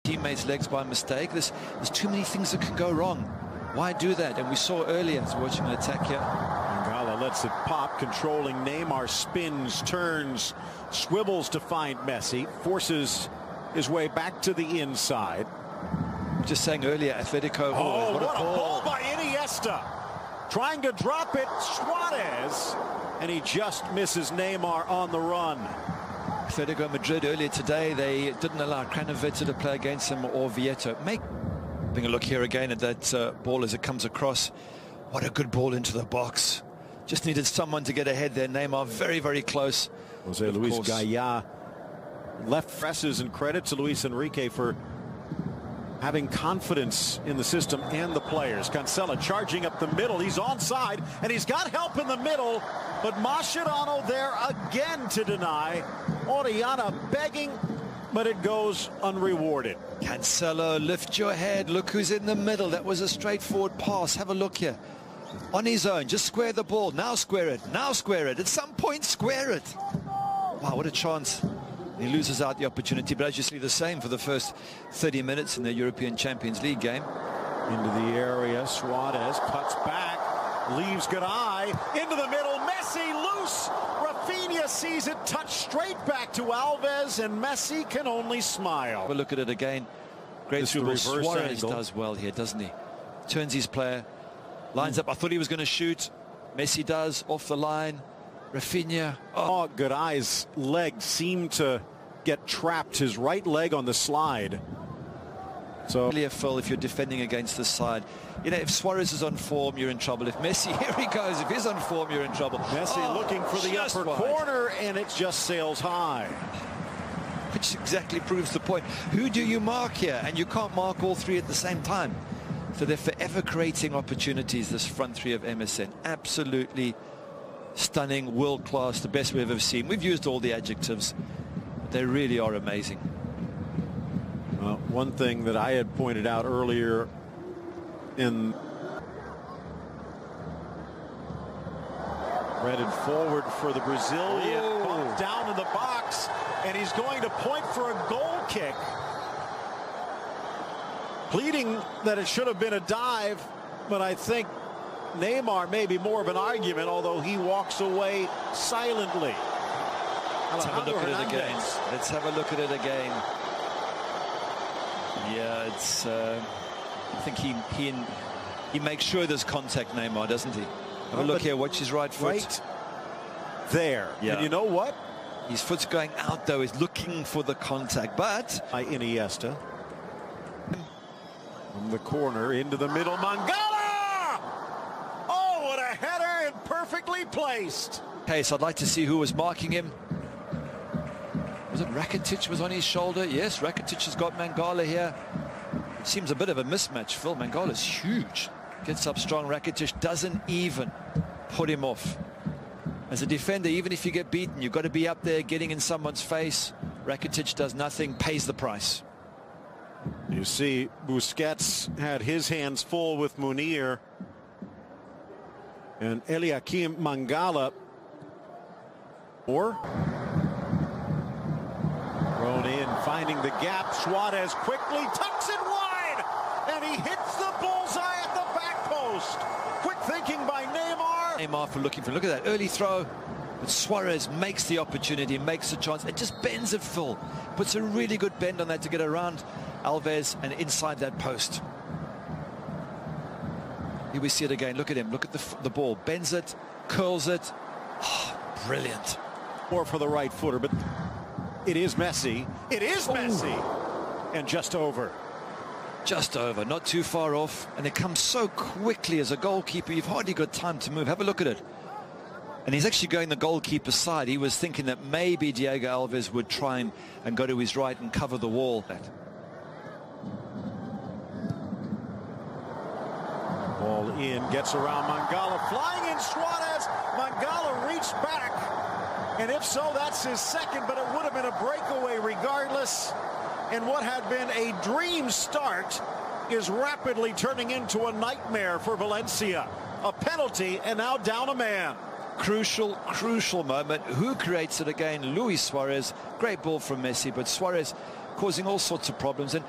teammates' legs by mistake. There's too many things that can go wrong. Why do that? And we saw earlier, I was watching an attack here. Mangala lets it pop, controlling Neymar, spins, turns, swivels to find Messi, forces his way back to the inside. Just saying earlier, Atletico. Oh, what a ball by Iniesta. Trying to drop it, Suarez, and he just misses Neymar on the run. Atletico Madrid earlier today, they didn't allow Kranoveta to play against him or Vieto. Having a look here again at that ball as it comes across. What a good ball into the box. Just needed someone to get ahead there. Neymar very, very close. Jose Luis Gaya left presses, and credit to Luis Enrique for having confidence in the system and the players. Cancela charging up the middle. He's onside, and he's got help in the middle, but Mascherano there again to deny. Orellana begging, but it goes unrewarded. Cancelo, lift your head. Look who's in the middle. That was a straightforward pass. Have a look here. On his own, just square the ball. Now square it. Now square it. At some point, square it. Wow, what a chance. He loses out the opportunity, but as you see, the same for the first 30 minutes in the European Champions League game. Into the area, Suarez cuts back, leaves Garay into the middle, Messi loose. Rafinha sees it touch straight back to Alves, and Messi can only smile. But look at it again. Great through ball. Suarez does well here, doesn't he? Turns his player, lines up. I thought he was going to shoot. Messi does, off the line. Rafinha. Oh, Garay's leg seemed to get trapped, his right leg on the slide. So, Phil, if you're defending against this side, you know, if Suarez is on form, you're in trouble. If Messi, here he goes, if he's on form, you're in trouble. Messi looking for the upper corner, and it just sails high. Which exactly proves the point. Who do you mark here? And you can't mark all three at the same time. So they're forever creating opportunities, this front three of MSN. Absolutely stunning, world-class, the best we've ever seen. We've used all the adjectives. They really are amazing. One thing that I had pointed out earlier in threaded forward for the Brazilian, bumped down in the box, and he's going to point for a goal kick, pleading that it should have been a dive, but I think Neymar may be more of an argument, although he walks away silently. Let's have a look at it again. Let's have a look at it again. Yeah, it's. I think he makes sure there's contact, Neymar, doesn't he? Have a look here. Watch his right foot. Right there. Yeah. And you know what? His foot's going out, though. He's looking for the contact, but by Iniesta from the corner into the middle. Mangala! Oh, what a header, and perfectly placed. Okay, so I'd like to see who was marking him. Was it Rakitic was on his shoulder? Yes, Rakitic has got Mangala here. It seems a bit of a mismatch, Phil. Mangala's huge. Gets up strong. Rakitic doesn't even put him off. As a defender, even if you get beaten, you've got to be up there getting in someone's face. Rakitic does nothing, pays the price. You see, Busquets had his hands full with Munir. And Eliakim Mangala. Thrown in, finding the gap. Suarez quickly tucks it wide, and he hits the bullseye at the back post. Quick thinking by Neymar. Neymar for looking for. Look at that early throw, but Suarez makes the opportunity, makes the chance. It just bends it, Phil. Puts a really good bend on that to get around Alves and inside that post. Here we see it again. Look at him. Look at the ball. Bends it, curls it. Oh, brilliant. More for the right footer, but it is Messi. It is Messi. And just over. Just over, not too far off. And it comes so quickly as a goalkeeper. You've hardly got time to move. Have a look at it. And he's actually going the goalkeeper's side. He was thinking that maybe Diego Alves would try and go to his right and cover the wall. Ball in, gets around Mangala. Flying in Suarez. Mangala reached back. And if so, that's his second, but it would have been a breakaway regardless. And what had been a dream start is rapidly turning into a nightmare for Valencia. A penalty, and now down a man. Crucial moment. Who creates it again? Luis Suarez. Great ball from Messi, but Suarez causing all sorts of problems. And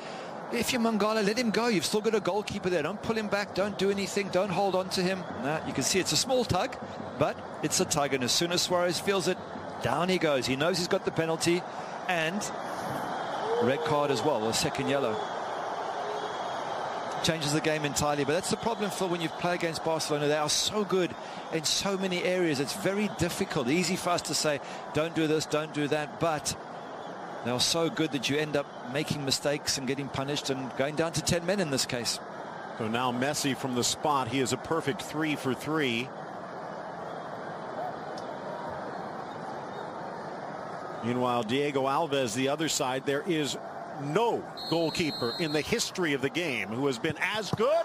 If you're Mangala, let him go. You've still got a goalkeeper there. Don't pull him back. Don't do anything. Don't hold on to him. Nah, you can see it's a small tug, but it's a tug. And as soon as Suarez feels it, down he goes. He knows he's got the penalty and red card as well, a second yellow. Changes the game entirely. But that's the problem, Phil, when you play against Barcelona. They are so good in so many areas. It's very difficult. Easy for us to say, don't do this, don't do that. But they are so good that you end up making mistakes and getting punished and going down to 10 men in this case. So now Messi from the spot. He is a perfect 3 for 3. Meanwhile, Diego Alves, the other side, there is no goalkeeper in the history of the game who has been as good.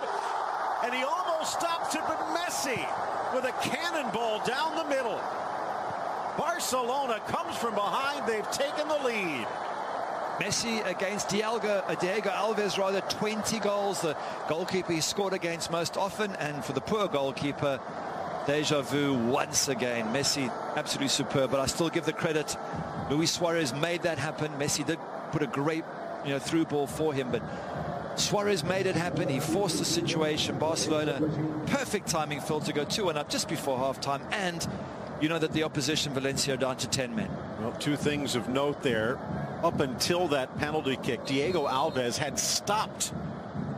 And he almost stops it, but Messi with a cannonball down the middle. Barcelona comes from behind. They've taken the lead. Messi against Diego Alves, rather, 20 goals. The goalkeeper he scored against most often. And for the poor goalkeeper, deja vu once again. Messi, absolutely superb. But I still give the credit. Luis Suarez made that happen. Messi did put a great, through ball for him. But Suarez made it happen. He forced the situation. Barcelona, perfect timing, Phil, to go 2-1 up just before halftime. And you know that the opposition, Valencia, are down to 10 men. Well, two things of note there. Up until that penalty kick, Diego Alves had stopped,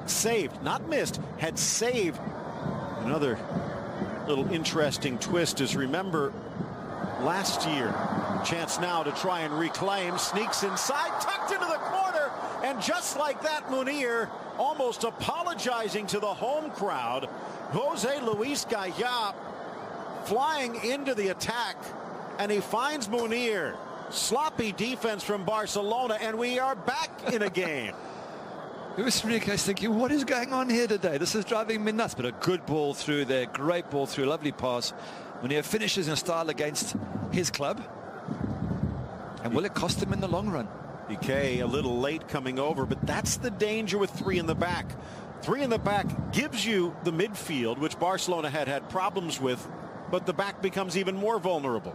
saved, not missed, had saved. Another little interesting twist is, remember, last year, chance now to try and reclaim, sneaks inside, tucked into the corner, and just like that, Munir almost apologizing to the home crowd. Jose Luis Gaya flying into the attack, and he finds Munir. Sloppy defense from Barcelona, and we are back in a game. Luis Enrique's thinking, what is going on here today? This is driving me nuts. But a good ball through there, great ball through, lovely pass. Munir finishes in style against his club. And will it cost him in the long run? Piqué a little late coming over, but that's the danger with three in the back. Three in the back gives you the midfield, which Barcelona had problems with, but the back becomes even more vulnerable.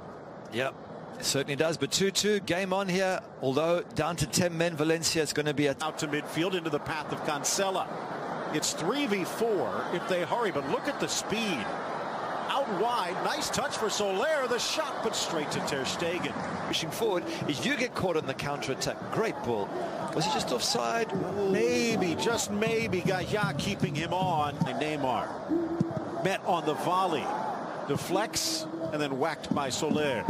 Yep. It certainly does, but 2-2, game on here. Although down to 10 men, Valencia is going to be out to midfield into the path of Cancela. It's 3v4 if they hurry, but look at the speed. Out wide, nice touch for Soler. The shot put straight to Ter Stegen. Pushing forward, is you get caught on the counter-attack. Great ball. Was he just offside? Maybe, just maybe. Gaya keeping him on. Neymar met on the volley. Deflects and then whacked by Soler.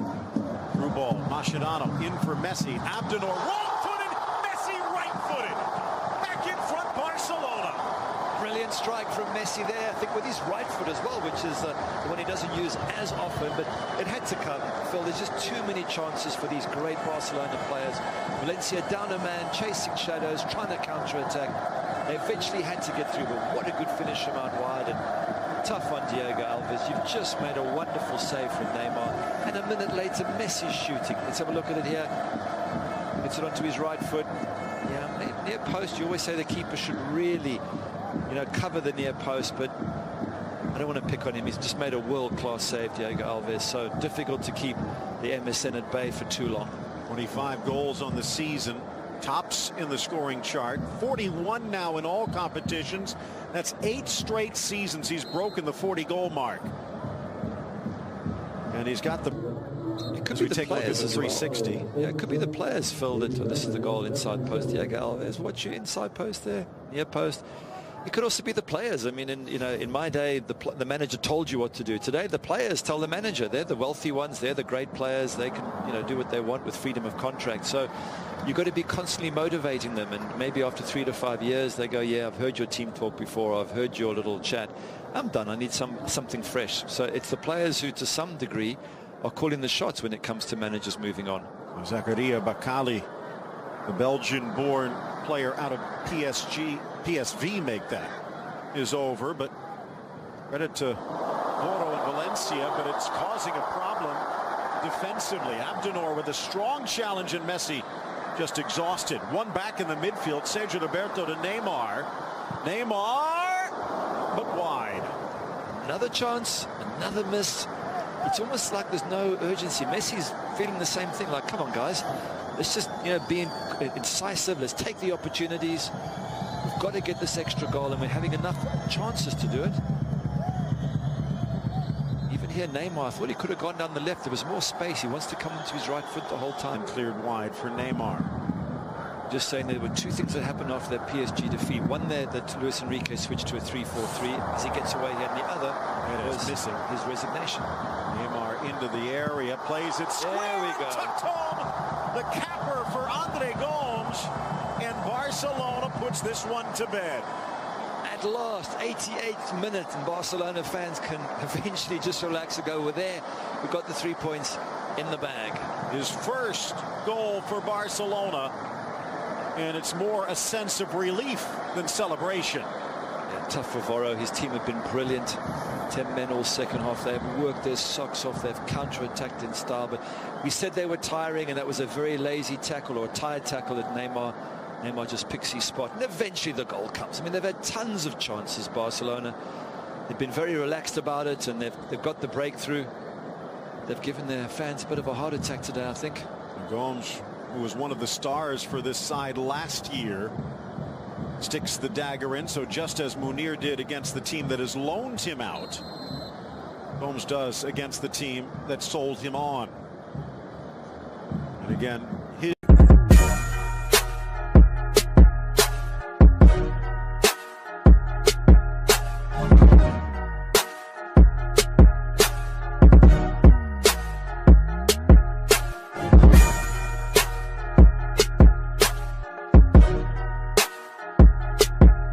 Through ball, Mascherano in for Messi. Abdenor wrong-footed, Messi right-footed. Back in front, Barcelona. Brilliant strike from Messi there, I think with his right foot as well, which is the one he doesn't use as often, but it had to come. Phil, there's just too many chances for these great Barcelona players. Valencia down a man, chasing shadows, trying to counter-attack. They eventually had to get through, but what a good finish from out wide. And tough on Diego Alves. You've just made a wonderful save from Neymar. And a minute later, Messi's shooting. Let's have a look at it here. Gets it onto his right foot. Yeah, near post, you always say the keeper should really, cover the near post, but I don't want to pick on him. He's just made a world-class save, Diego Alves. So difficult to keep the MSN at bay for too long. 25 goals on the season. Tops in the scoring chart. 41 now in all competitions. That's 8 straight seasons he's broken the 40-goal mark. And he's got the... It could be the players as 360. Well. Yeah, it could be the players, Phil, that this is the goal inside post. Diego Alves, watch your inside post there, near post. It could also be the players. I mean, in my day, the manager told you what to do. Today, the players tell the manager. They're the wealthy ones. They're the great players. They can, do what they want with freedom of contract. So you've got to be constantly motivating them. And maybe after 3 to 5 years, they go, yeah, I've heard your team talk before. I've heard your little chat. I'm done. I need something fresh. So it's the players who, to some degree, are calling the shots when it comes to managers moving on. Zakaria Bakali, the Belgian-born player out of PSV make that, is over. But credit to Moro and Valencia, but it's causing a problem defensively. Abdenor with a strong challenge, and Messi just exhausted. One back in the midfield. Sergio Roberto to Neymar. Neymar, but wide. Another chance, another miss. It's almost like there's no urgency. Messi's feeling the same thing, like, come on, guys. Let's just, be incisive. Let's take the opportunities. We've got to get this extra goal, and we're having enough chances to do it. Even here, Neymar, I thought he could have gone down the left. There was more space. He wants to come into his right foot the whole time. Cleared wide for Neymar. Just saying there were two things that happened after that PSG defeat. One there that Luis Enrique switched to a 3-4-3 as he gets away here, and the other was missing his resignation. Neymar into the area, plays it square. There we go. Tucked home. The capper for Andre Gomes, and Barcelona puts this one to bed. At last, 88th minute, and Barcelona fans can eventually just relax and go, we're there. We got the 3 points in the bag. His first goal for Barcelona, and it's more a sense of relief than celebration. Yeah, tough for Voro. His team have been brilliant. 10 men all second half. They've worked their socks off. They've counter-attacked in style. But we said they were tiring, and that was a very lazy tackle or a tired tackle at Neymar. Neymar just picks his spot, and eventually the goal comes. I mean, they've had tons of chances, Barcelona. They've been very relaxed about it, and they've got the breakthrough. They've given their fans a bit of a heart attack today, I think. Gomes, who was one of the stars for this side last year, sticks the dagger in. So just as Munir did against the team that has loaned him out, Gomes does against the team that sold him on. And again,